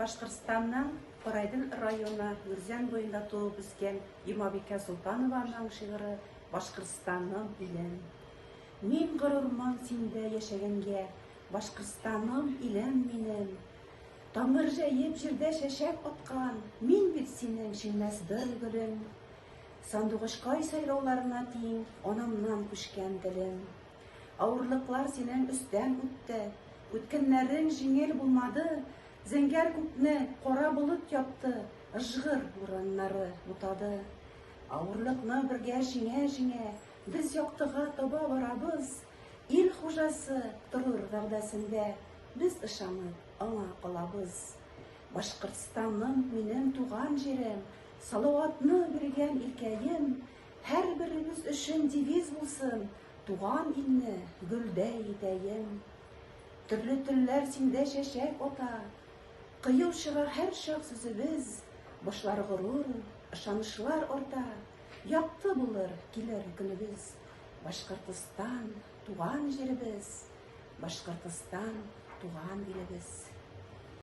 Башкортстанның Карайдын районы Үрзән буенда туып үскән Имабикә Султанованың шигыре Башкортстанның илем. Мин горурлан синдә яшәгәнгә, Башкортстанның илем минем. Тамыр җәеп җирдә чәчәк аткан, мин бит синең җиңмәс бер гөлең. Сандугышкай сайлауларына тиң, анамнан күчкән телем. Авырлыклар синең өстән үтте, үткәннәрең җиңел булмады. Зәңгәр күкне кара болыт япты, ыжгыр бураннары бутады. Авырлыкны бергә җиңә, без яктыга таба барабыз. Ил хуҗасы торыр вәгъдәсендә, без ышанып аңа калабыз. Башкортстанның минем туган җирем, салаватны биргән илкәем, һәрберебез өчен девиз булсын, туган илне гөлдәй итәем. Төрле телләр синдә чәчәк ата, кыю чыга һәр чак сүзебез, башлар горур, ышанышлар арта, якты булыр килер көнебез. Башкортстан туган җиребез, Башкортстан туган илебез.